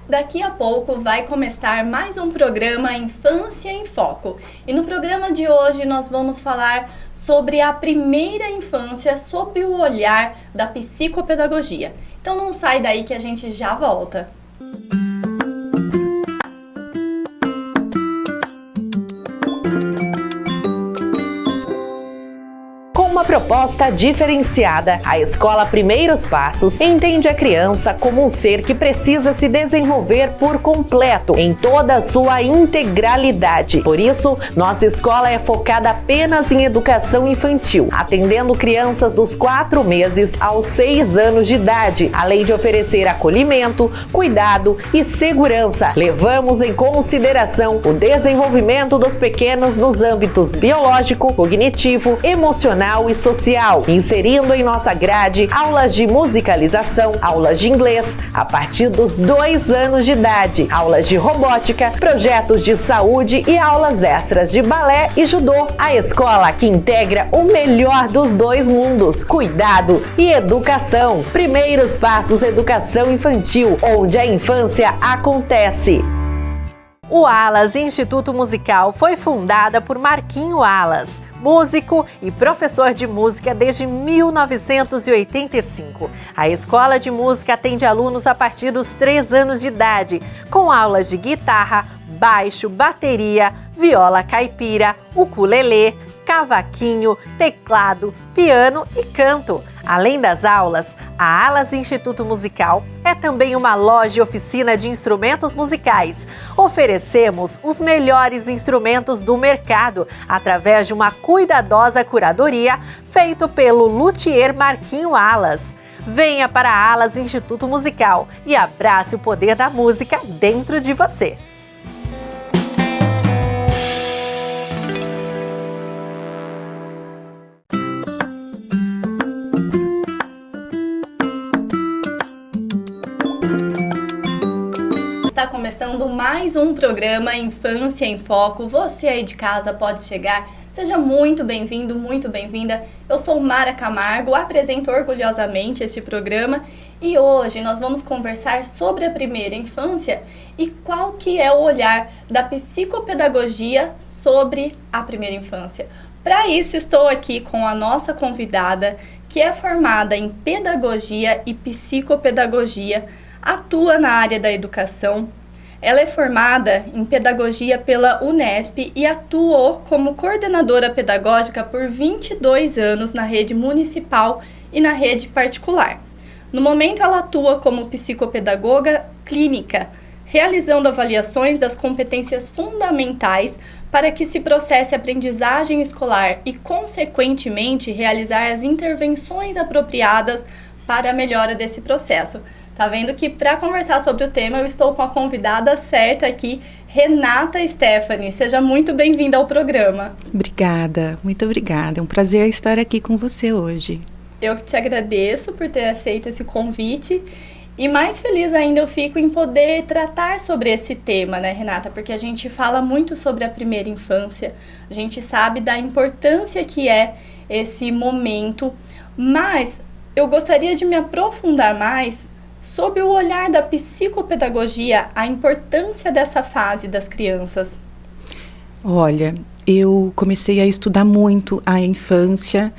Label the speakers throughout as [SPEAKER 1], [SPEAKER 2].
[SPEAKER 1] Daqui a pouco vai começar mais um programa Infância em Foco. E no programa de hoje nós vamos falar sobre a primeira infância sob o olhar da psicopedagogia. Então não sai daí que a gente já volta.
[SPEAKER 2] Uma proposta diferenciada, a Escola Primeiros Passos entende a criança como um ser que precisa se desenvolver por completo, em toda a sua integralidade. Por isso, nossa escola é focada apenas em educação infantil, atendendo crianças dos 4 meses aos 6 anos de idade, além de oferecer acolhimento, cuidado e segurança. Levamos em consideração o desenvolvimento dos pequenos nos âmbitos biológico, cognitivo, emocional e social, inserindo em nossa grade aulas de musicalização, aulas de inglês a partir dos 2 anos de idade, aulas de robótica, projetos de saúde e aulas extras de balé e judô. A escola que integra o melhor dos 2 mundos, cuidado e educação. Primeiros Passos Educação Infantil, onde a infância acontece. O Alas Instituto Musical foi fundada por Marquinho Alas, músico e professor de música desde 1985. A escola de música atende alunos a partir dos 3 anos de idade, com aulas de guitarra, baixo, bateria, viola caipira, ukulelê, cavaquinho, teclado, piano e canto. Além das aulas, a Alas Instituto Musical é também uma loja e oficina de instrumentos musicais. Oferecemos os melhores instrumentos do mercado através de uma cuidadosa curadoria feita pelo luthier Marquinho Alas. Venha para a Alas Instituto Musical e abrace o poder da música dentro de você.
[SPEAKER 1] Está começando mais um programa Infância em Foco. Você aí de casa pode chegar. Seja muito bem-vindo, muito bem-vinda. Eu sou Mara Camargo, apresento orgulhosamente este programa e hoje nós vamos conversar sobre a primeira infância e qual que é o olhar da psicopedagogia sobre a primeira infância. Para isso estou aqui com a nossa convidada, que é formada em pedagogia e psicopedagogia, atua na área da educação. Ela é formada em pedagogia pela Unesp e atuou como coordenadora pedagógica por 22 anos na rede municipal e na rede particular. No momento, ela atua como psicopedagoga clínica, realizando avaliações das competências fundamentais para que se processe a aprendizagem escolar e, consequentemente, realizar as intervenções apropriadas para a melhora desse processo. Tá vendo que para conversar sobre o tema eu estou com a convidada certa aqui, Renata Stephanie. Seja muito bem-vinda ao programa.
[SPEAKER 3] Obrigada, muito obrigada. É um prazer estar aqui com você hoje.
[SPEAKER 1] Eu que te agradeço por ter aceito esse convite e mais feliz ainda eu fico em poder tratar sobre esse tema, né, Renata? Porque a gente fala muito sobre a primeira infância, a gente sabe da importância que é esse momento, mas eu gostaria de me aprofundar mais sob o olhar da psicopedagogia, a importância dessa fase das crianças.
[SPEAKER 3] Olha, eu comecei a estudar muito a infância,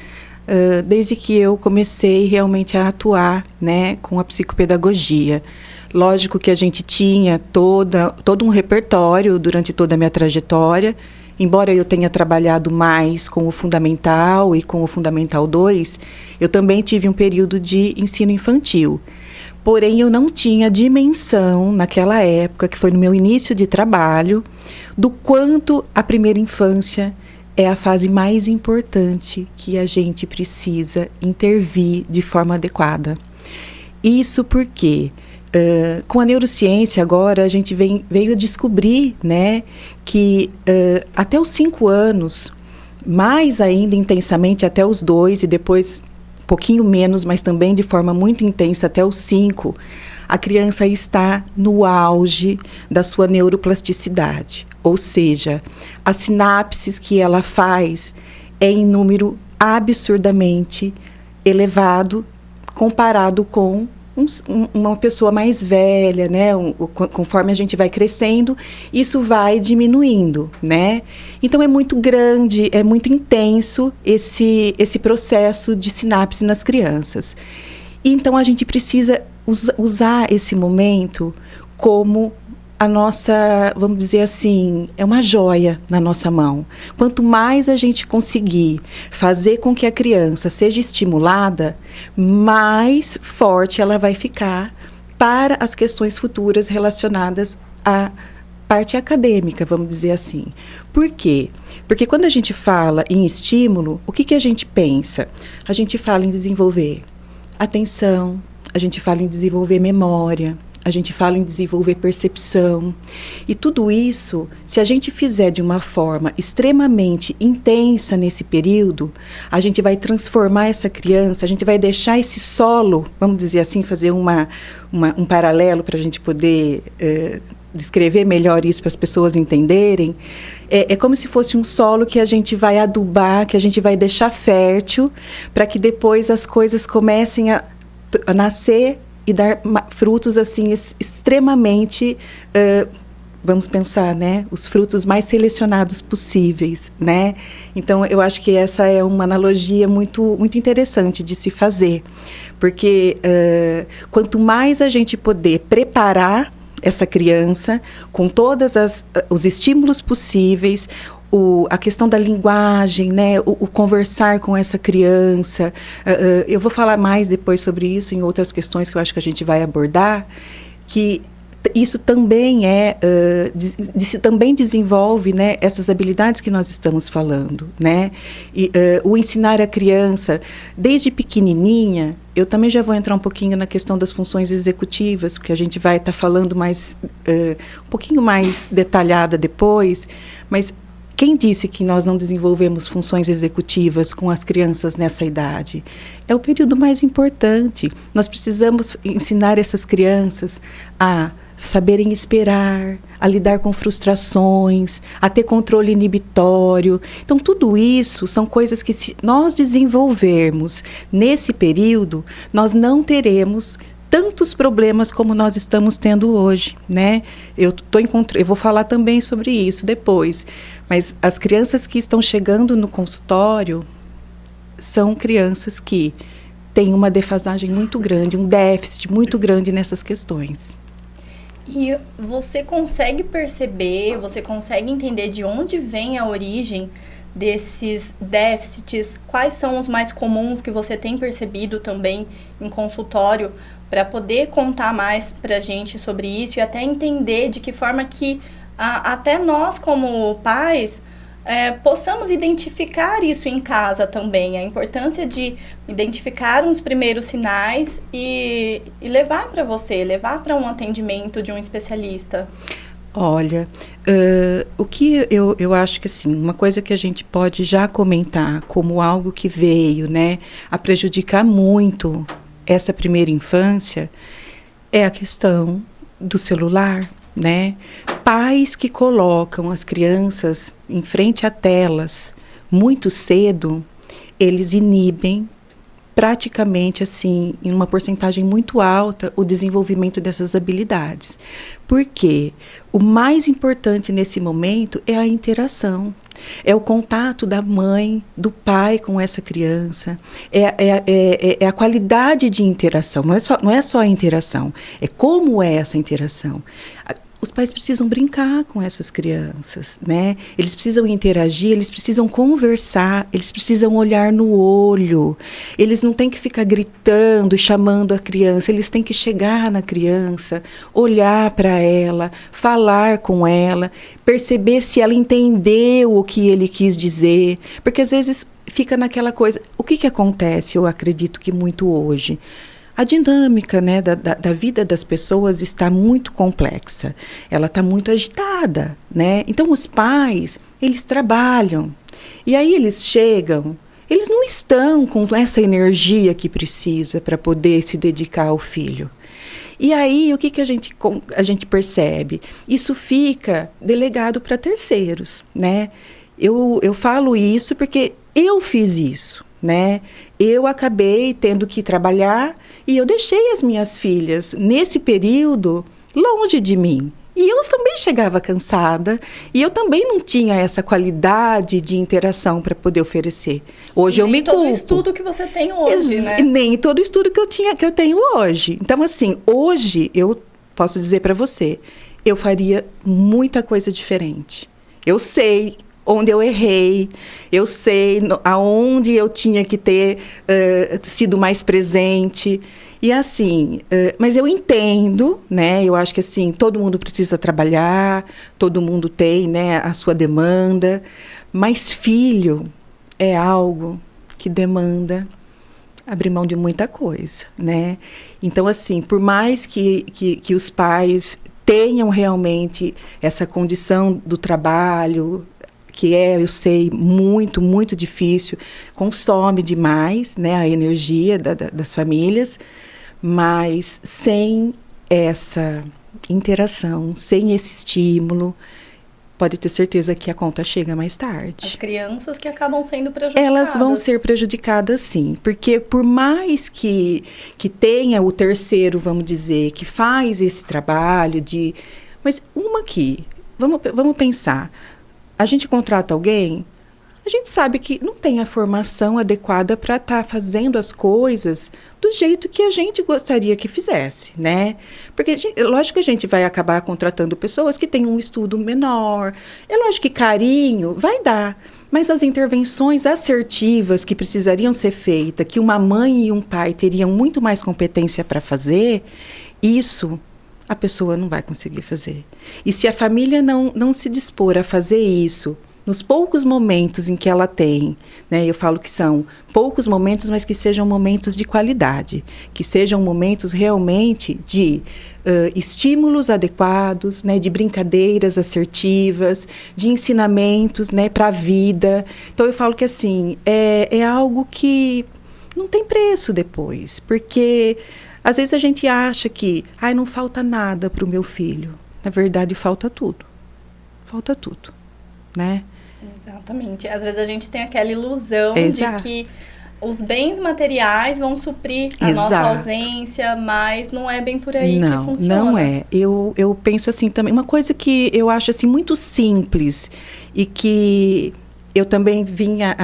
[SPEAKER 3] desde que eu comecei realmente a atuar, né, com a psicopedagogia. Lógico que a gente tinha todo um repertório durante toda a minha trajetória, embora eu tenha trabalhado mais com o Fundamental e com o Fundamental 2, eu também tive um período de ensino infantil. Porém, eu não tinha dimensão naquela época, que foi no meu início de trabalho, do quanto a primeira infância é a fase mais importante que a gente precisa intervir de forma adequada. Isso porque, com a neurociência agora, a gente veio a descobrir, né, que até os 5 anos, mais ainda intensamente até os 2 e depois pouquinho menos, mas também de forma muito intensa até os 5, a criança está no auge da sua neuroplasticidade. Ou seja, as sinapses que ela faz é em número absurdamente elevado comparado com uma pessoa mais velha, né? Conforme a gente vai crescendo, isso vai diminuindo, né? Então é muito grande, é muito intenso esse processo de sinapse nas crianças. Então a gente precisa usar esse momento como a nossa, vamos dizer assim, é uma joia na nossa mão. Quanto mais a gente conseguir fazer com que a criança seja estimulada, mais forte ela vai ficar para as questões futuras relacionadas à parte acadêmica, vamos dizer assim. Por quê? Porque quando a gente fala em estímulo, o que a gente pensa? A gente fala em desenvolver atenção, a gente fala em desenvolver memória, a gente fala em desenvolver percepção. E tudo isso, se a gente fizer de uma forma extremamente intensa nesse período, a gente vai transformar essa criança, a gente vai deixar esse solo, vamos dizer assim, fazer um paralelo para a gente poder descrever melhor isso para as pessoas entenderem. É como se fosse um solo que a gente vai adubar, que a gente vai deixar fértil, para que depois as coisas comecem a nascer e dar frutos assim extremamente, vamos pensar, né, os frutos mais selecionados possíveis, né? Então eu acho que essa é uma analogia muito muito interessante de se fazer, porque quanto mais a gente poder preparar essa criança com todos os estímulos possíveis, a questão da linguagem, né, o conversar com essa criança. Eu vou falar mais depois sobre isso em outras questões que eu acho que a gente vai abordar, que isso também também desenvolve, né, essas habilidades que nós estamos falando, né? E o ensinar a criança desde pequenininha. Eu também já vou entrar um pouquinho na questão das funções executivas, porque a gente vai estar falando mais um pouquinho mais detalhada depois, mas quem disse que nós não desenvolvemos funções executivas com as crianças nessa idade? É o período mais importante. Nós precisamos ensinar essas crianças a saberem esperar, a lidar com frustrações, a ter controle inibitório. Então, tudo isso são coisas que, se nós desenvolvermos nesse período, nós não teremos tantos problemas como nós estamos tendo hoje, né? Eu vou falar também sobre isso depois, mas as crianças que estão chegando no consultório são crianças que têm uma defasagem muito grande, um déficit muito grande nessas questões.
[SPEAKER 1] E você consegue perceber, você consegue entender de onde vem a origem desses déficits? Quais são os mais comuns que você tem percebido também em consultório, para poder contar mais para a gente sobre isso e até entender de que forma que até nós, como pais, possamos identificar isso em casa também, a importância de identificar uns primeiros sinais e levar para você, levar para um atendimento de um especialista.
[SPEAKER 3] Olha, o que eu acho que, assim, uma coisa que a gente pode já comentar como algo que veio, né, a prejudicar muito essa primeira infância é a questão do celular, né? Pais que colocam as crianças em frente a telas muito cedo, eles inibem praticamente, assim, em uma porcentagem muito alta, o desenvolvimento dessas habilidades. Por quê? O mais importante nesse momento é a interação. É o contato da mãe, do pai com essa criança, é a qualidade de interação, não é só a interação, é como é essa interação. Os pais precisam brincar com essas crianças, né? Eles precisam interagir, eles precisam conversar, eles precisam olhar no olho. Eles não têm que ficar gritando e chamando a criança, eles têm que chegar na criança, olhar para ela, falar com ela, perceber se ela entendeu o que ele quis dizer. Porque às vezes fica naquela coisa. O que acontece, eu acredito que muito hoje? A dinâmica, né, da vida das pessoas está muito complexa, ela está muito agitada, né? Então os pais, eles trabalham, e aí eles chegam, eles não estão com essa energia que precisa para poder se dedicar ao filho. E aí, o que a gente percebe? Isso fica delegado para terceiros, né? Eu falo isso porque eu fiz isso, né? Eu acabei tendo que trabalhar e eu deixei as minhas filhas, nesse período, longe de mim. E eu também chegava cansada e eu também não tinha essa qualidade de interação para poder oferecer. Hoje eu me culpo. Nem todo
[SPEAKER 1] estudo que você tem hoje, né?
[SPEAKER 3] Nem todo estudo que eu tenho hoje. Então, assim, hoje eu posso dizer para você, eu faria muita coisa diferente. Eu sei onde eu errei, eu sei aonde eu tinha que ter sido mais presente. E assim, mas eu entendo, né? Eu acho que assim, todo mundo precisa trabalhar, todo mundo tem, né, a sua demanda, mas filho é algo que demanda abrir mão de muita coisa, né? Então, assim, por mais que os pais tenham realmente essa condição do trabalho, que eu sei, muito, muito difícil, consome demais, né, a energia das famílias, mas sem essa interação, sem esse estímulo, pode ter certeza que a conta chega mais tarde.
[SPEAKER 1] As crianças que acabam sendo prejudicadas.
[SPEAKER 3] Elas vão ser prejudicadas, sim, porque por mais que tenha o terceiro, vamos dizer, que faz esse trabalho de... Mas vamos pensar, a gente contrata alguém, a gente sabe que não tem a formação adequada para estar fazendo as coisas do jeito que a gente gostaria que fizesse, né? Porque, lógico que a gente vai acabar contratando pessoas que têm um estudo menor. É lógico que carinho vai dar, mas as intervenções assertivas que precisariam ser feitas, que uma mãe e um pai teriam muito mais competência para fazer, isso a pessoa não vai conseguir fazer. E se a família não se dispor a fazer isso, nos poucos momentos em que ela tem, né, eu falo que são poucos momentos, mas que sejam momentos de qualidade, que sejam momentos realmente de estímulos adequados, né, de brincadeiras assertivas, de ensinamentos, né, para a vida. Então eu falo que assim, é algo que não tem preço depois, porque às vezes a gente acha que não falta nada para o meu filho. Na verdade, falta tudo. Falta tudo, né?
[SPEAKER 1] Exatamente. Às vezes a gente tem aquela ilusão
[SPEAKER 3] Exato.
[SPEAKER 1] de que os bens materiais vão suprir a nossa ausência, mas não é bem por aí que funciona.
[SPEAKER 3] Não é. Eu penso assim também. Uma coisa que eu acho assim muito simples e que eu também vinha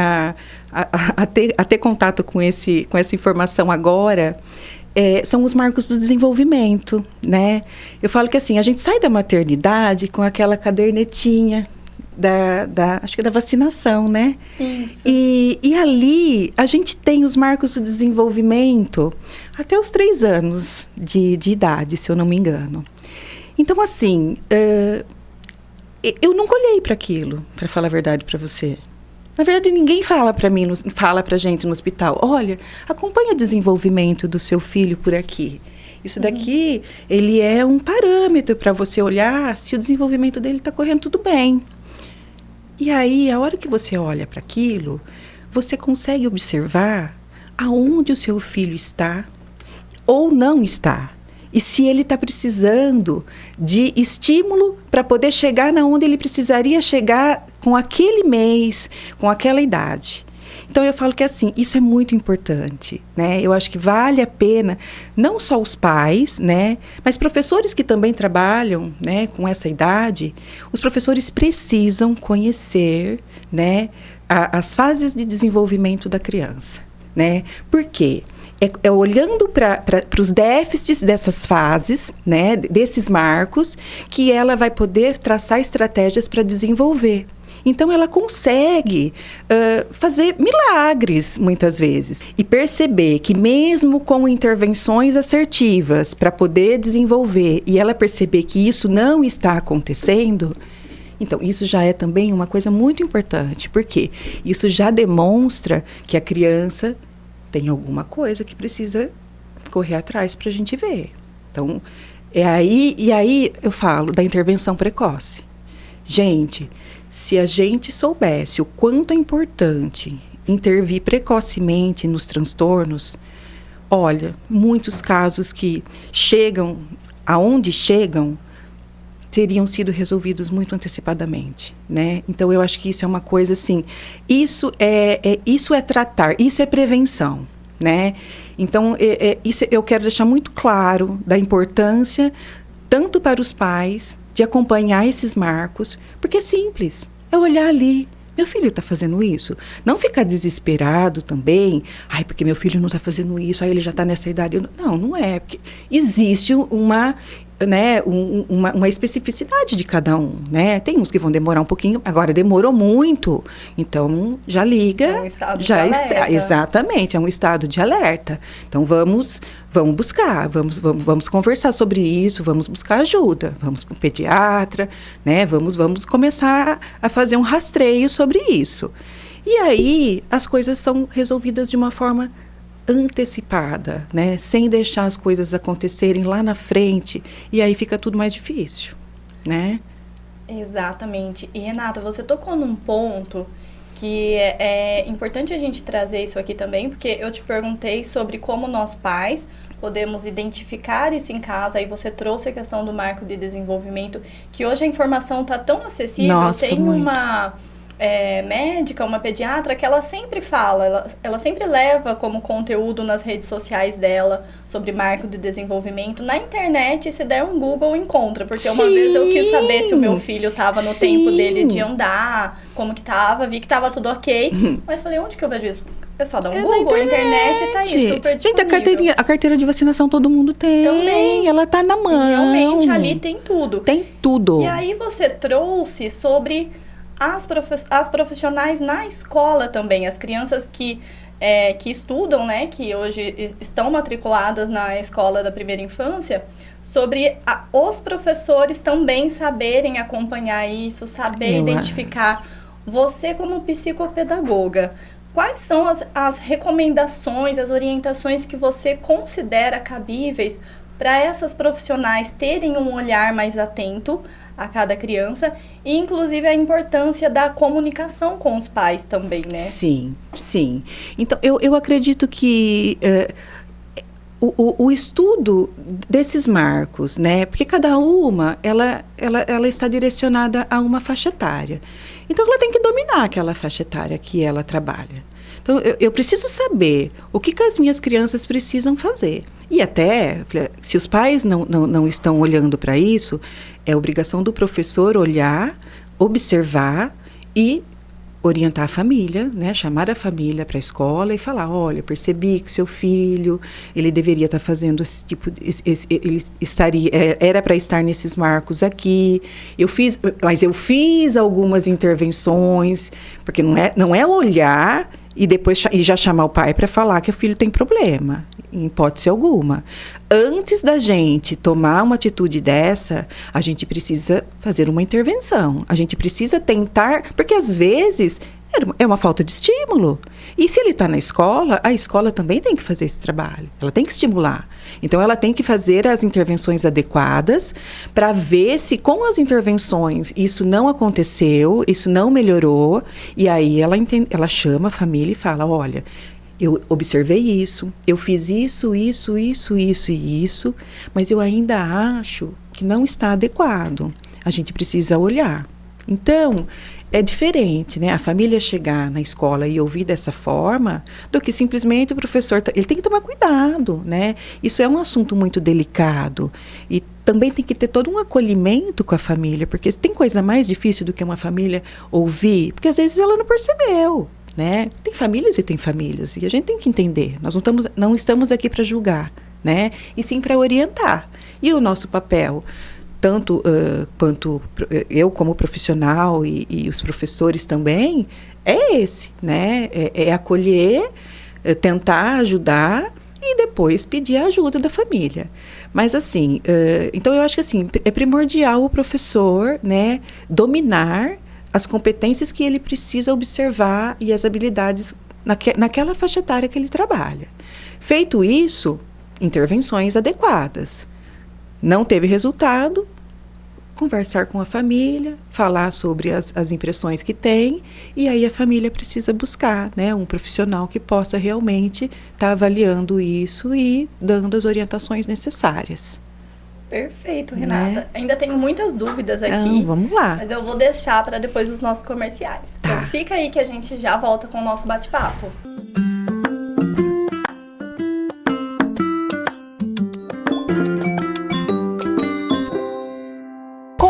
[SPEAKER 3] a ter contato com essa informação agora... são os marcos do desenvolvimento, né? Eu falo que assim, a gente sai da maternidade com aquela cadernetinha acho que da vacinação, né?
[SPEAKER 1] Isso.
[SPEAKER 3] E ali a gente tem os marcos do desenvolvimento até os 3 anos de idade, se eu não me engano. Então, assim, eu nunca olhei para aquilo, para falar a verdade para você. Na verdade, ninguém fala pra gente no hospital, olha, acompanha o desenvolvimento do seu filho por aqui. Isso daqui, ele é um parâmetro para você olhar se o desenvolvimento dele está correndo tudo bem. E aí, a hora que você olha para aquilo, você consegue observar aonde o seu filho está ou não está. E se ele está precisando de estímulo para poder chegar na onde ele precisaria chegar com aquele mês, com aquela idade. Então, eu falo que assim, isso é muito importante, né? Eu acho que vale a pena, não só os pais, né? Mas professores que também trabalham, né, com essa idade, os professores precisam conhecer, né, as fases de desenvolvimento da criança, né? Por quê? É olhando para os déficits dessas fases, né, desses marcos, que ela vai poder traçar estratégias para desenvolver. Então, ela consegue fazer milagres, muitas vezes. E perceber que mesmo com intervenções assertivas para poder desenvolver, e ela perceber que isso não está acontecendo, então, isso já é também uma coisa muito importante. Porque isso já demonstra que a criança tem alguma coisa que precisa correr atrás para a gente ver. Então, e aí eu falo da intervenção precoce. Gente, se a gente soubesse o quanto é importante intervir precocemente nos transtornos, olha, muitos casos que chegam aonde chegam teriam sido resolvidos muito antecipadamente, né? Então, eu acho que isso é uma coisa, assim, isso é tratar, isso é prevenção, né? Então, isso eu quero deixar muito claro da importância, tanto para os pais, de acompanhar esses marcos, porque é simples, é olhar ali. Meu filho está fazendo isso? Não ficar desesperado também. Ai, porque meu filho não está fazendo isso, aí ele já está nessa idade. Não, não é. Porque existe uma especificidade de cada um, né? Tem uns que vão demorar um pouquinho, agora demorou muito, então já liga.
[SPEAKER 1] É um estado de alerta.
[SPEAKER 3] Exatamente, é um estado de alerta. Então vamos buscar, vamos conversar sobre isso, vamos buscar ajuda, vamos para o pediatra, né? Vamos começar a fazer um rastreio sobre isso. E aí as coisas são resolvidas de uma forma antecipada, né? Sem deixar as coisas acontecerem lá na frente, e aí fica tudo mais difícil, né?
[SPEAKER 1] Exatamente. E, Renata, você tocou num ponto que é importante a gente trazer isso aqui também, porque eu te perguntei sobre como nós pais podemos identificar isso em casa, aí você trouxe a questão do marco de desenvolvimento, que hoje a informação está tão acessível.
[SPEAKER 3] Nossa,
[SPEAKER 1] tem
[SPEAKER 3] muito.
[SPEAKER 1] uma médica, uma pediatra, que ela sempre fala, ela sempre leva como conteúdo nas redes sociais dela sobre marco de desenvolvimento. Na internet, se der um Google, encontra, porque uma vez eu quis saber se o meu filho estava no tempo dele de andar, como que estava, vi que estava tudo ok, mas falei, onde que eu vejo isso? É só dar um Google, a internet tá aí, super disponível.
[SPEAKER 3] Gente, a carteira de vacinação todo mundo tem.
[SPEAKER 1] Também.
[SPEAKER 3] Ela tá na mão.
[SPEAKER 1] Realmente, ali tem tudo.
[SPEAKER 3] Tem tudo.
[SPEAKER 1] E aí você trouxe sobre as profissionais na escola também, as crianças que estudam, né, que hoje estão matriculadas na escola da primeira infância, sobre os professores também saberem acompanhar isso, saber identificar. Você como psicopedagoga, quais são as recomendações, as orientações que você considera cabíveis para essas profissionais terem um olhar mais atento a cada criança, e inclusive a importância da comunicação com os pais também, né? Sim.
[SPEAKER 3] Então, eu acredito que o estudo desses marcos, né? Porque cada uma, ela está direcionada a uma faixa etária. Então, ela tem que dominar aquela faixa etária que ela trabalha. Então, eu preciso saber o que as minhas crianças precisam fazer. E até, se os pais não estão olhando para isso, é obrigação do professor olhar, observar e orientar a família, né? Chamar a família para a escola e falar, olha, percebi que seu filho, ele deveria estar fazendo esse tipo, ele era para estar nesses marcos aqui, mas eu fiz algumas intervenções, porque não é olhar e depois já chamar o pai para falar que o filho tem problema, em hipótese alguma. Antes da gente tomar uma atitude dessa, a gente precisa fazer uma intervenção. A gente precisa tentar, porque às vezes é uma falta de estímulo. E se ele está na escola, a escola também tem que fazer esse trabalho. Ela tem que estimular. Então, ela tem que fazer as intervenções adequadas para ver se com as intervenções isso não aconteceu, isso não melhorou. E aí ela chama a família e fala, olha, eu observei isso, eu fiz isso, mas eu ainda acho que não está adequado. A gente precisa olhar. Então, é diferente, né? A família chegar na escola e ouvir dessa forma do que simplesmente o professor... Ele tem que tomar cuidado, né? Isso é um assunto muito delicado. E também tem que ter todo um acolhimento com a família, porque tem coisa mais difícil do que uma família ouvir, porque às vezes ela não percebeu, né? Tem famílias e tem famílias, e a gente tem que entender. Nós não estamos aqui para julgar, né? E sim para orientar. E o nosso papel... tanto quanto eu como profissional e os professores também, é esse, né? É acolher, tentar ajudar e depois pedir a ajuda da família. Mas assim, então eu acho que assim, é primordial o professor, né, dominar as competências que ele precisa observar e as habilidades naquela faixa etária que ele trabalha. Feito isso, intervenções adequadas. Não teve resultado, conversar com a família, falar sobre as impressões que tem, e aí a família precisa buscar, né, um profissional que possa realmente estar avaliando isso e dando as orientações necessárias.
[SPEAKER 1] Perfeito, Renata. Né? Ainda tenho muitas dúvidas aqui.
[SPEAKER 3] Então, vamos lá.
[SPEAKER 1] Mas eu vou deixar para depois dos nossos comerciais.
[SPEAKER 3] Tá.
[SPEAKER 1] Então fica aí que a gente já volta com o nosso bate-papo.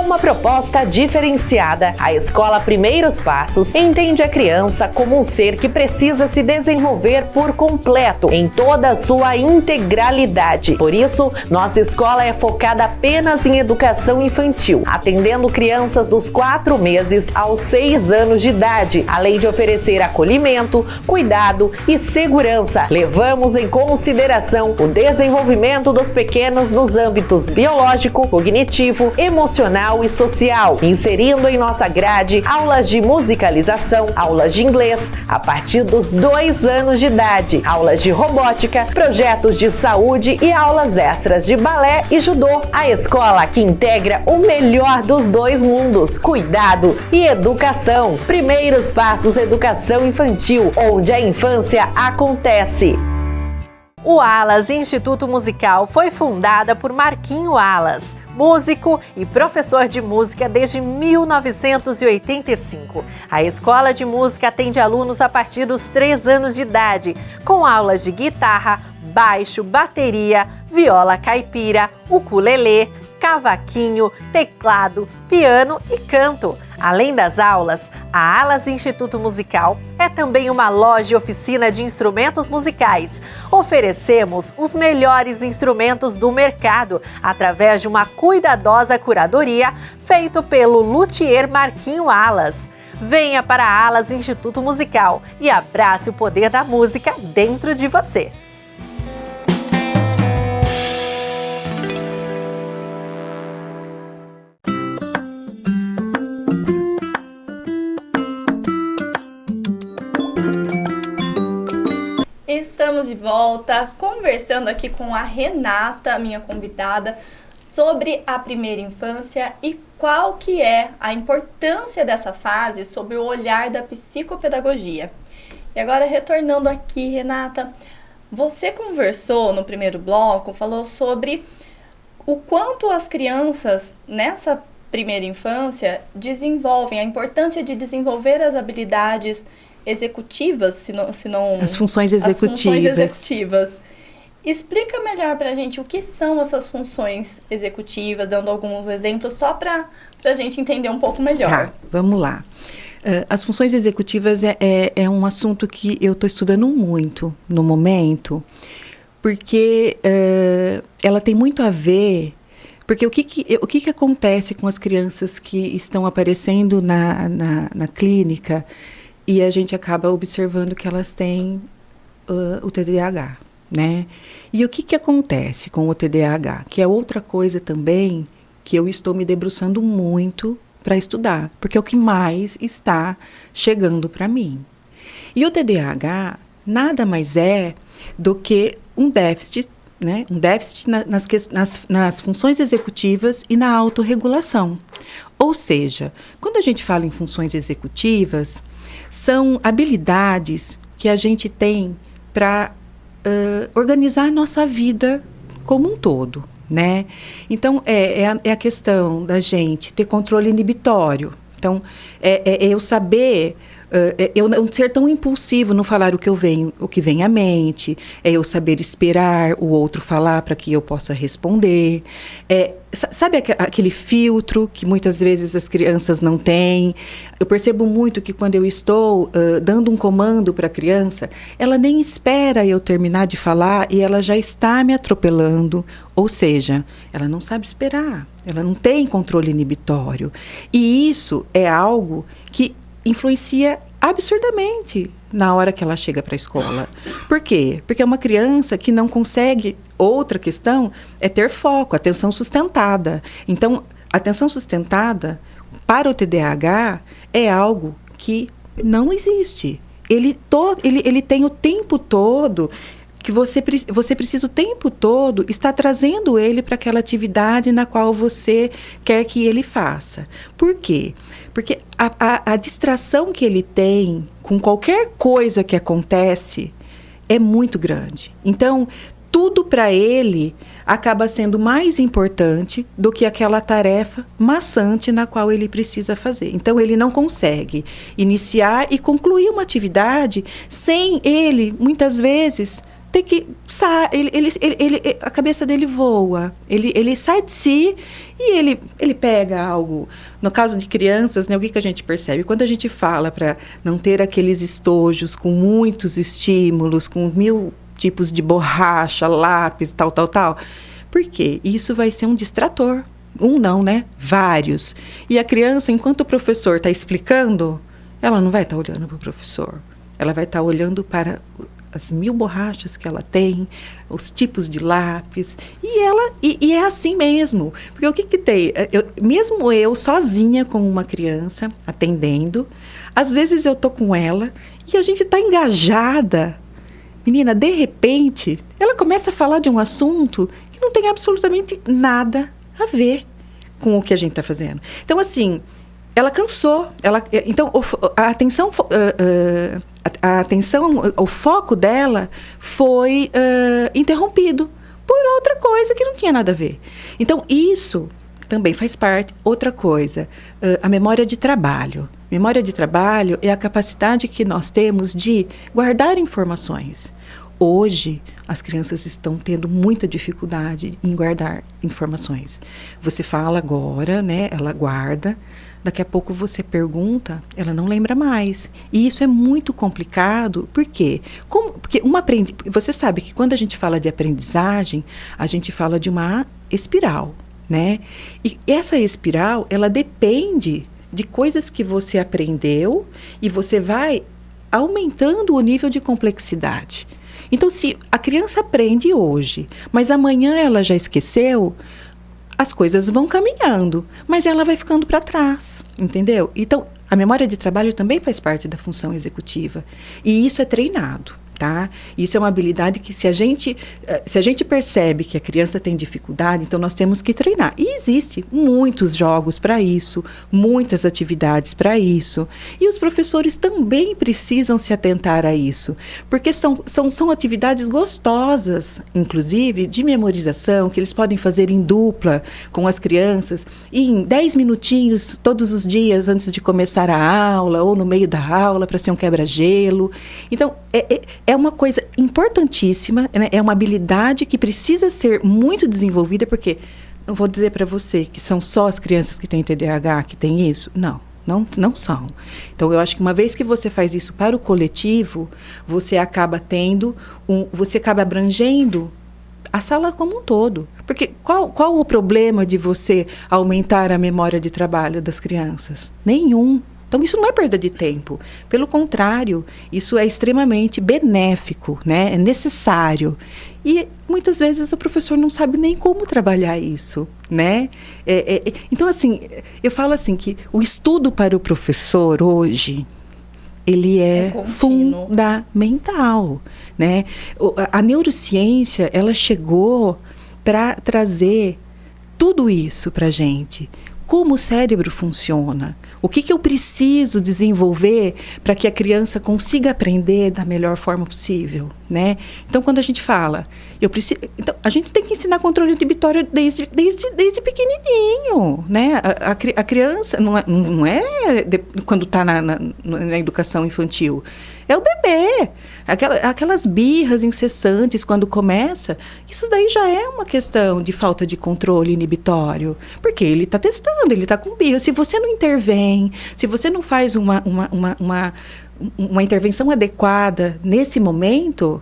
[SPEAKER 2] Uma proposta diferenciada, a Escola Primeiros Passos entende a criança como um ser que precisa se desenvolver por completo, em toda a sua integralidade. Por isso, nossa escola é focada apenas em educação infantil, atendendo crianças dos 4 meses aos 6 anos de idade, além de oferecer acolhimento, cuidado e segurança. Levamos em consideração o desenvolvimento dos pequenos nos âmbitos biológico, cognitivo, emocional e social, inserindo em nossa grade aulas de musicalização, aulas de inglês a partir dos 2 anos de idade, aulas de robótica, projetos de saúde e aulas extras de balé e judô. A escola que integra o melhor dos 2 mundos, cuidado e educação. Primeiros Passos Educação Infantil, onde a infância acontece. O Alas Instituto Musical foi fundada por Marquinho Alas, músico e professor de música desde 1985. A escola de música atende alunos a partir dos 3 anos de idade, com aulas de guitarra, baixo, bateria, viola caipira, ukulelê, cavaquinho, teclado, piano e canto. Além das aulas, a Alas Instituto Musical é também uma loja e oficina de instrumentos musicais. Oferecemos os melhores instrumentos do mercado através de uma cuidadosa curadoria feita pelo luthier Marquinho Alas. Venha para a Alas Instituto Musical e abrace o poder da música dentro de você.
[SPEAKER 1] Estamos de volta, conversando aqui com a Renata, minha convidada, sobre a primeira infância e qual que é a importância dessa fase sob o olhar da psicopedagogia. E agora, retornando aqui, Renata, você conversou no primeiro bloco, falou sobre o quanto as crianças nessa primeira infância desenvolvem, a importância de desenvolver as habilidades executivas, se não
[SPEAKER 3] as funções executivas.
[SPEAKER 1] Explica melhor pra gente o que são essas funções executivas, dando alguns exemplos, só pra gente entender um pouco melhor.
[SPEAKER 3] Tá, vamos lá. As funções executivas é um assunto que eu estou estudando muito no momento, porque ela tem muito a ver. Porque o que acontece com as crianças que estão aparecendo na clínica e a gente acaba observando que elas têm o TDAH, né? E o que acontece com o TDAH? Que é outra coisa também que eu estou me debruçando muito para estudar, porque é o que mais está chegando para mim. E o TDAH nada mais é do que um déficit, né? Um déficit nas funções executivas e na autorregulação. Ou seja, quando a gente fala em funções executivas, são habilidades que a gente tem para organizar a nossa vida como um todo, né? Então, é a questão da gente ter controle inibitório. Então, eu saber... eu não ser tão impulsivo, não falar o que vem à mente, é eu saber esperar o outro falar para que eu possa responder. Sabe aquele filtro que muitas vezes as crianças não têm? Eu percebo muito que quando eu estou dando um comando para a criança, ela nem espera eu terminar de falar e ela já está me atropelando. Ou seja, ela não sabe esperar, ela não tem controle inibitório. E isso é algo que influencia absurdamente na hora que ela chega para a escola. Por quê? Porque é uma criança que não consegue... Outra questão é ter foco, atenção sustentada. Então, atenção sustentada para o TDAH é algo que não existe. Ele tem o tempo todo... que você precisa o tempo todo estar trazendo ele para aquela atividade na qual você quer que ele faça. Por quê? Porque a distração que ele tem com qualquer coisa que acontece é muito grande. Então, tudo para ele acaba sendo mais importante do que aquela tarefa maçante na qual ele precisa fazer. Então, ele não consegue iniciar e concluir uma atividade sem ele, muitas vezes, ter que a cabeça dele voa, ele sai de si e ele pega algo. No caso de crianças, né, o que a gente percebe? Quando a gente fala para não ter aqueles estojos com muitos estímulos, com 1000 tipos de borracha, lápis, tal. Por quê? Isso vai ser um distrator. Um não, né? Vários. E a criança, enquanto o professor está explicando, ela não vai estar olhando para o professor. Ela vai estar olhando para as 1000 borrachas que ela tem, os tipos de lápis. E é assim mesmo. Porque o que tem? Mesmo eu, sozinha com uma criança, atendendo, às vezes eu tô com ela e a gente está engajada. Menina, de repente, ela começa a falar de um assunto que não tem absolutamente nada a ver com o que a gente está fazendo. Então, assim, ela cansou. Então, a atenção, o foco dela foi interrompido por outra coisa que não tinha nada a ver. Então, isso também faz parte. Outra coisa, a memória de trabalho. Memória de trabalho é a capacidade que nós temos de guardar informações. Hoje, as crianças estão tendo muita dificuldade em guardar informações. Você fala agora, né? Ela guarda. Daqui a pouco você pergunta, ela não lembra mais. E isso é muito complicado. Por quê? Porque você sabe que quando a gente fala de aprendizagem, a gente fala de uma espiral, né? E essa espiral, ela depende de coisas que você aprendeu e você vai aumentando o nível de complexidade. Então, se a criança aprende hoje, mas amanhã ela já esqueceu, as coisas vão caminhando, mas ela vai ficando para trás, entendeu? Então, a memória de trabalho também faz parte da função executiva. E isso é treinado, tá? Isso é uma habilidade que se a gente percebe que a criança tem dificuldade, então nós temos que treinar. E existe muitos jogos para isso, muitas atividades para isso. E os professores também precisam se atentar a isso, porque são atividades gostosas, inclusive, de memorização, que eles podem fazer em dupla com as crianças, e em 10 minutinhos, todos os dias, antes de começar a aula, ou no meio da aula, para ser um quebra-gelo. Então, é uma coisa importantíssima, né? É uma habilidade que precisa ser muito desenvolvida, porque não vou dizer para você que são só as crianças que têm TDAH que têm isso. Não são. Então, eu acho que uma vez que você faz isso para o coletivo, você acaba abrangendo a sala como um todo. Porque qual o problema de você aumentar a memória de trabalho das crianças? Nenhum. Então, isso não é perda de tempo. Pelo contrário, isso é extremamente benéfico, né? É necessário. E, muitas vezes, o professor não sabe nem como trabalhar isso, né? Então, assim, eu falo assim que o estudo para o professor hoje, ele é fundamental, né? A neurociência, ela chegou para trazer tudo isso para a gente. Como o cérebro funciona. O que eu preciso desenvolver para que a criança consiga aprender da melhor forma possível, né? Então, quando a gente fala, então, a gente tem que ensinar controle inibitório desde pequenininho, né? A criança não é quando está na educação infantil, é o bebê. Aquelas birras incessantes quando começa, isso daí já é uma questão de falta de controle inibitório, porque ele está testando, ele está com birra. Se você não intervém, se você não faz uma intervenção adequada nesse momento,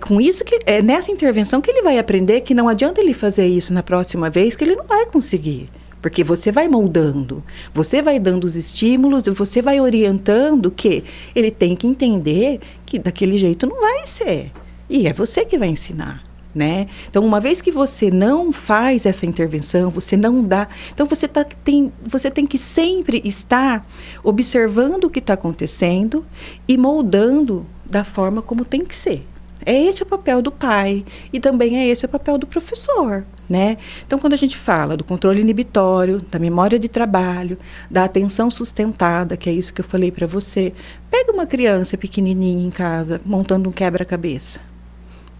[SPEAKER 3] com isso é nessa intervenção que ele vai aprender que não adianta ele fazer isso na próxima vez, que ele não vai conseguir. Porque você vai moldando, você vai dando os estímulos e você vai orientando que ele tem que entender que daquele jeito não vai ser. E é você que vai ensinar, né? Então, uma vez que você não faz essa intervenção, você não dá... Então, você tem que sempre estar observando o que está acontecendo e moldando da forma como tem que ser. É esse o papel do pai e também é esse o papel do professor, né? Então, quando a gente fala do controle inibitório, da memória de trabalho, da atenção sustentada, que é isso que eu falei para você, pega uma criança pequenininha em casa montando um quebra-cabeça.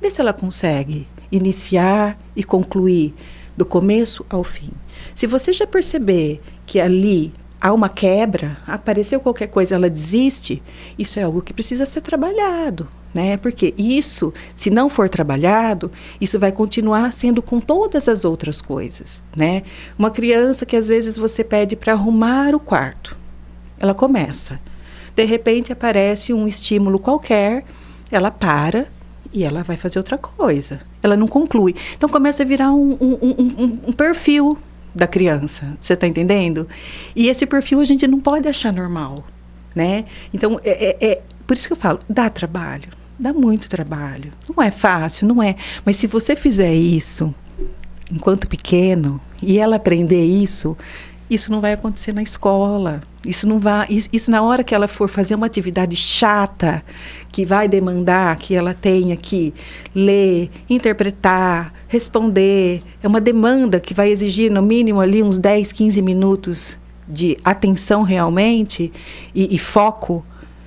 [SPEAKER 3] Vê se ela consegue iniciar e concluir do começo ao fim. Se você já perceber que ali há uma quebra, apareceu qualquer coisa, ela desiste, isso é algo que precisa ser trabalhado, né? Porque isso, se não for trabalhado, isso vai continuar sendo com todas as outras coisas, né? Uma criança que às vezes você pede para arrumar o quarto, ela começa. De repente aparece um estímulo qualquer, ela para e ela vai fazer outra coisa. Ela não conclui. Então começa a virar um perfil da criança, você está entendendo? E esse perfil a gente não pode achar normal, né? Então, por isso que eu falo, dá trabalho, dá muito trabalho. Não é fácil, não é. Mas se você fizer isso, enquanto pequeno, e ela aprender isso não vai acontecer na escola. Isso não vai. Isso na hora que ela for fazer uma atividade chata, que vai demandar que ela tenha que ler, interpretar, responder. É uma demanda que vai exigir, no mínimo, ali uns 10, 15 minutos de atenção realmente e foco.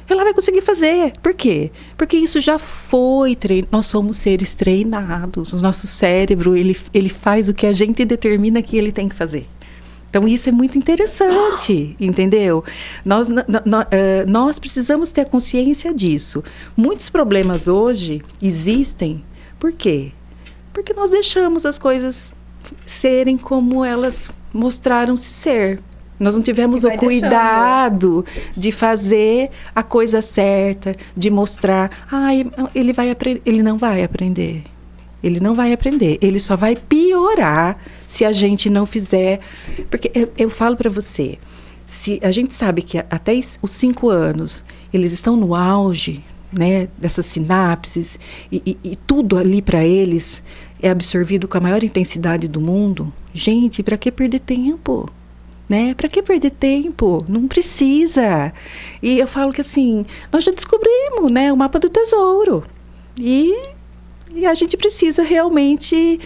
[SPEAKER 3] Ela vai conseguir fazer. Por quê? Porque isso já foi treinado. Nós somos seres treinados. O nosso cérebro, ele faz o que a gente determina que ele tem que fazer. Então, isso é muito interessante, entendeu? Nós precisamos ter consciência disso. Muitos problemas hoje existem. Por quê? Porque nós deixamos as coisas serem como elas mostraram-se ser. Nós não tivemos o cuidado de fazer a coisa certa, de mostrar. Ele não vai aprender. Ele não vai aprender. Ele só vai piorar se a gente não fizer. Porque eu falo para você, se a gente sabe que até os 5 anos eles estão no auge, né, dessas sinapses e tudo ali para eles é absorvido com a maior intensidade do mundo. Gente, para que perder tempo? Né? Para que perder tempo? Não precisa. E eu falo que assim, nós já descobrimos, né, o mapa do tesouro. E a gente precisa realmente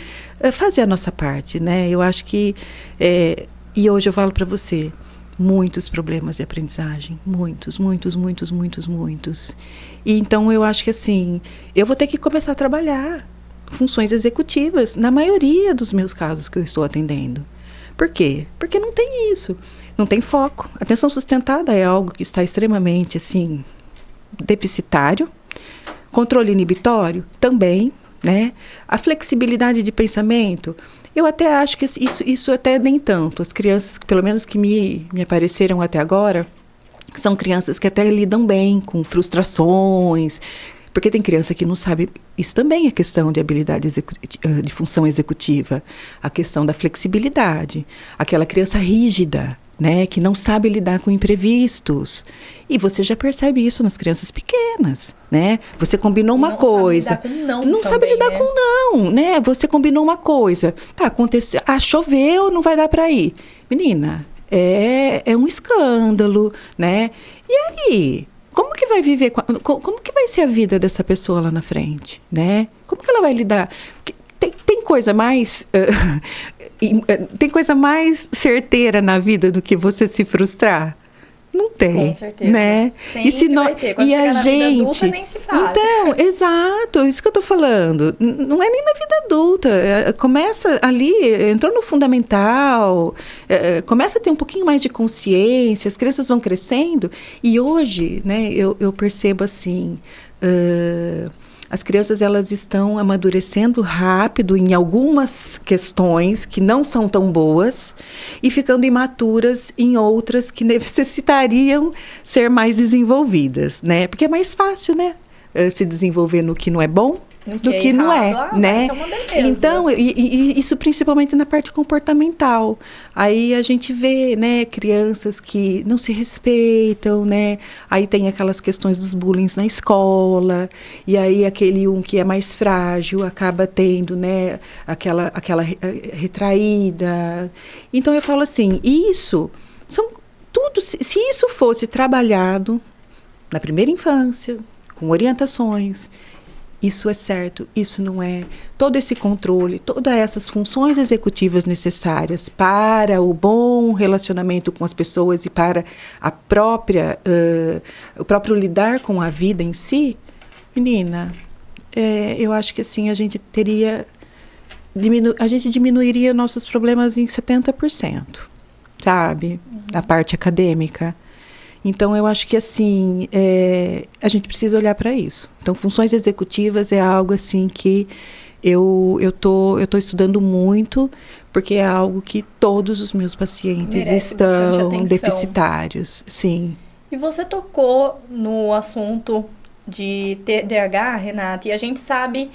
[SPEAKER 3] fazer a nossa parte, né? Eu acho que... e hoje eu falo para você, muitos problemas de aprendizagem. Muitos. E então eu acho que assim, eu vou ter que começar a trabalhar funções executivas na maioria dos meus casos que eu estou atendendo. Por quê? Porque não tem isso. Não tem foco. A atenção sustentada é algo que está extremamente, assim, deficitário. Controle inibitório também, né? A flexibilidade de pensamento, eu até acho que isso até nem tanto. As crianças, pelo menos que me apareceram até agora, são crianças que até lidam bem com frustrações, porque tem criança que não sabe. Isso também é questão de habilidade de função executiva, a questão da flexibilidade, aquela criança rígida, né, que não sabe lidar com imprevistos. E você já percebe isso nas crianças pequenas, né? Você combinou uma coisa. Não sabe lidar com não, né? Você combinou uma coisa. Tá, aconteceu. Choveu, não vai dar para ir. Menina, é um escândalo, né? E aí? Como que vai viver? Como que vai ser a vida dessa pessoa lá na frente, né? Como que ela vai lidar? Tem coisa mais... tem coisa mais certeira na vida do que você se frustrar? Não tem.
[SPEAKER 1] Com certeza.
[SPEAKER 3] Né?
[SPEAKER 1] Sempre
[SPEAKER 3] e se
[SPEAKER 1] vai ter. Quando
[SPEAKER 3] e a gente
[SPEAKER 1] na vida adulta, nem se fala.
[SPEAKER 3] Então, exato, isso que eu tô falando. Não é nem na vida adulta. Começa ali, entrou no fundamental, começa a ter um pouquinho mais de consciência, as crianças vão crescendo. E hoje, né, eu percebo assim... as crianças, elas estão amadurecendo rápido em algumas questões que não são tão boas e ficando imaturas em outras que necessitariam ser mais desenvolvidas, né? Porque é mais fácil, né? Se desenvolver no que não é bom do que não é, né? Então, isso principalmente na parte comportamental. Aí a gente vê, né, crianças que não se respeitam, né? Aí tem aquelas questões dos bullying na escola, e aí aquele que é mais frágil acaba tendo, né, aquela retraída. Então eu falo assim, isso são tudo, se isso fosse trabalhado na primeira infância, com orientações, isso é certo, isso não é. Todo esse controle, todas essas funções executivas necessárias para o bom relacionamento com as pessoas e para a própria, o próprio lidar com a vida em si, menina, eu acho que assim, a gente diminuiria nossos problemas em 70%, sabe? Da parte acadêmica. Então, eu acho que, assim, a gente precisa olhar para isso. Então, funções executivas é algo, assim, que eu tô estudando muito, porque é algo que todos os meus pacientes
[SPEAKER 1] merece
[SPEAKER 3] estão
[SPEAKER 1] bastante
[SPEAKER 3] deficitários. Sim.
[SPEAKER 1] E você tocou no assunto de TDAH, Renata, e a gente sabe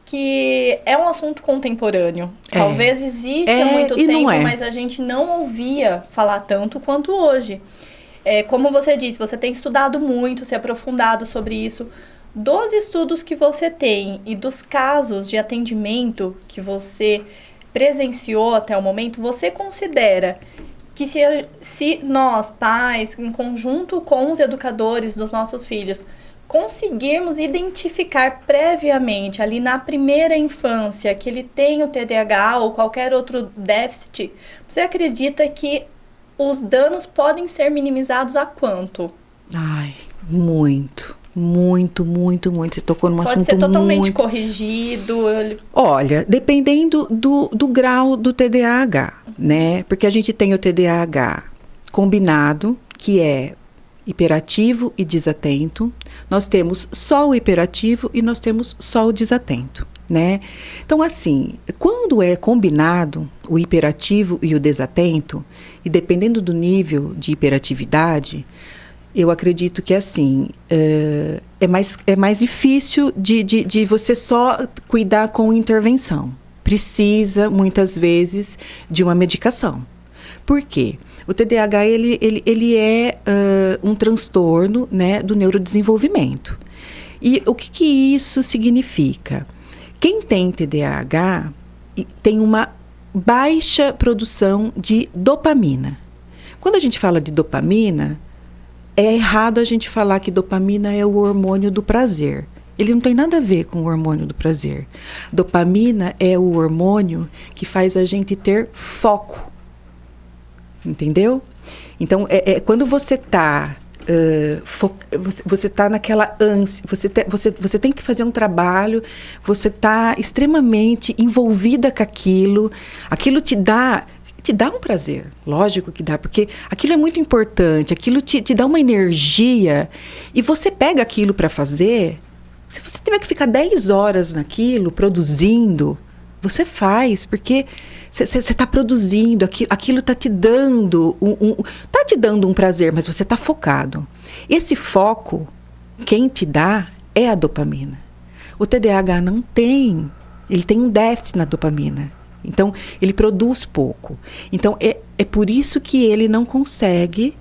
[SPEAKER 1] que é um assunto contemporâneo. Talvez existe há muito tempo, mas a gente não ouvia falar tanto quanto hoje. Como você disse, você tem estudado muito, se aprofundado sobre isso. Dos estudos que você tem e dos casos de atendimento que você presenciou até o momento, você considera que se nós, pais, em conjunto com os educadores dos nossos filhos, conseguirmos identificar previamente, ali na primeira infância, que ele tem o TDAH ou qualquer outro déficit, você acredita que os danos podem ser minimizados a quanto?
[SPEAKER 3] Ai, muito. Muito. Você tocou num assunto muito...
[SPEAKER 1] Pode ser totalmente corrigido?
[SPEAKER 3] Olha, dependendo do grau do TDAH, né? Porque a gente tem o TDAH combinado, que é hiperativo e desatento. Nós temos só o hiperativo e nós temos só o desatento, né? Então, assim, quando é combinado o hiperativo e o desatento, e dependendo do nível de hiperatividade, eu acredito que, assim, é mais difícil de você só cuidar com intervenção. Precisa, muitas vezes, de uma medicação. Por quê? O TDAH, ele é um transtorno, né, do neurodesenvolvimento. E o que isso significa? Quem tem TDAH tem uma baixa produção de dopamina. Quando a gente fala de dopamina, é errado a gente falar que dopamina é o hormônio do prazer. Ele não tem nada a ver com o hormônio do prazer. Dopamina é o hormônio que faz a gente ter foco. Entendeu? Então, quando você está você está naquela ânsia, você tem que fazer um trabalho, você está extremamente envolvida com aquilo te dá um prazer, lógico que dá, porque aquilo é muito importante, aquilo te dá uma energia, e você pega aquilo para fazer. Se você tiver que ficar 10 horas naquilo, produzindo, você faz, porque você está produzindo, aquilo está te dando um prazer, mas você está focado. Esse foco, quem te dá é a dopamina. O TDAH não tem, ele tem um déficit na dopamina. Então, ele produz pouco. Então, é por isso que ele não consegue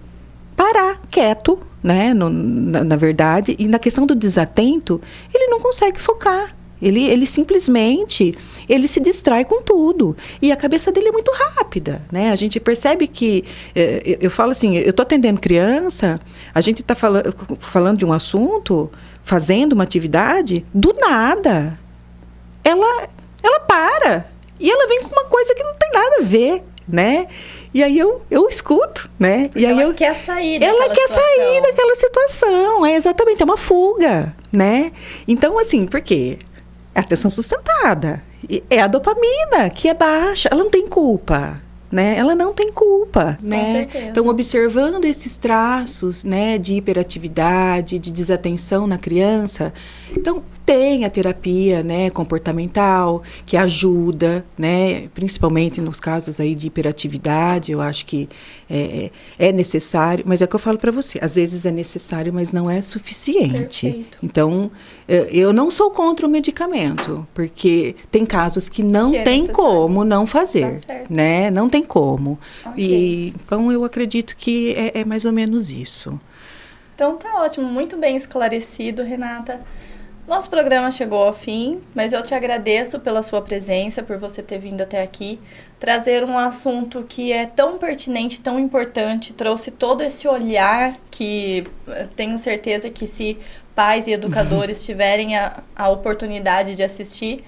[SPEAKER 3] parar quieto, né? Na verdade, e na questão do desatento, ele não consegue focar. Ele simplesmente, ele se distrai com tudo. E a cabeça dele é muito rápida, né? A gente percebe que, eu falo assim, eu estou atendendo criança, a gente está falando de um assunto, fazendo uma atividade, do nada, ela para. E ela vem com uma coisa que não tem nada a ver, né? E aí eu escuto, né?
[SPEAKER 1] E aí ela quer sair daquela
[SPEAKER 3] situação. Ela quer sair daquela situação, exatamente, é uma fuga, né? Então, assim, por quê? É a atenção sustentada. É a dopamina que é baixa. Ela não tem culpa, né? Ela não tem culpa, né?
[SPEAKER 1] Com certeza.
[SPEAKER 3] Então, observando esses traços, né, de hiperatividade, de desatenção na criança, então tem a terapia, né, comportamental, que ajuda, né, principalmente nos casos aí de hiperatividade. Eu acho que é necessário, mas é o que eu falo para você, às vezes é necessário, mas não é suficiente.
[SPEAKER 1] Perfeito.
[SPEAKER 3] Então, eu não sou contra o medicamento, porque tem casos que não tem como não fazer,
[SPEAKER 1] tá certo,
[SPEAKER 3] né, não tem como.
[SPEAKER 1] Okay.
[SPEAKER 3] E, então, eu acredito que é mais ou menos isso.
[SPEAKER 1] Então, tá ótimo, muito bem esclarecido, Renata. Nosso programa chegou ao fim, mas eu te agradeço pela sua presença, por você ter vindo até aqui, trazer um assunto que é tão pertinente, tão importante, trouxe todo esse olhar que tenho certeza que se pais e educadores tiverem a oportunidade de assistir,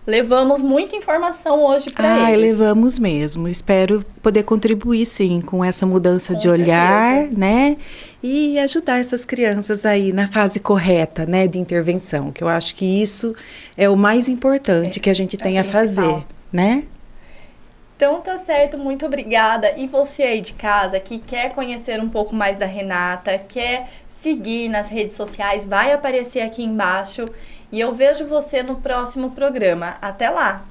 [SPEAKER 1] levamos muita informação hoje para eles.
[SPEAKER 3] Levamos mesmo. Espero poder contribuir, sim, com essa mudança de olhar, né? E ajudar essas crianças aí na fase correta, né, de intervenção, que eu acho que isso é o mais importante que a gente tem a fazer, né?
[SPEAKER 1] Então tá certo, muito obrigada. E você aí de casa que quer conhecer um pouco mais da Renata, quer seguir nas redes sociais, vai aparecer aqui embaixo. E eu vejo você no próximo programa. Até lá!